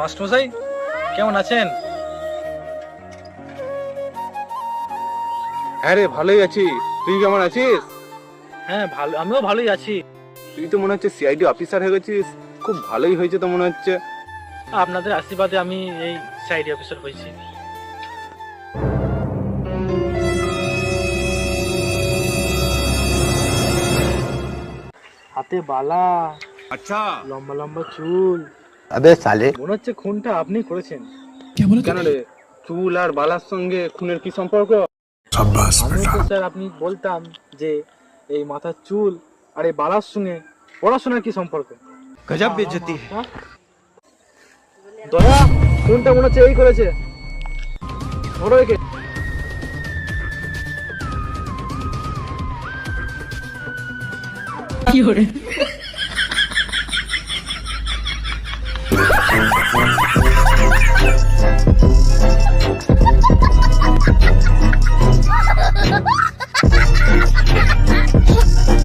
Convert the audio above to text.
মাস্টারমশাই কেমন আছেন? হ্যাঁ রে, ভালোই আছি। তুই কেমন আছিস? হ্যাঁ ভালো, আমিও ভালোই আছি। তুই তো মনে হচ্ছে সিআইডি অফিসার হয়ে গেছিস। খুব ভালোই হয়েছে তো মনে হচ্ছে। আপনাদের আশীর্বাদে আমি এই সাইডি অফিসার হয়েছি। হাতে বালা, আচ্ছা। লম্বা লম্বা চুল, अबे साले মনে হচ্ছে খুনটা আপনি করেছেন। কেন রে, চুল আর বালার সঙ্গে খুনের কি সম্পর্ক? আমি তো স্যার আপনি বলতাম যে এই মাথার চুল আর এই বালার সঙ্গে পড়াশোনার কি সম্পর্ক? गजब बेइज्जती है। হ্যাঁ? দয়া, খুনটা মনে হচ্ছে এই করেছে। ধরো একে। কি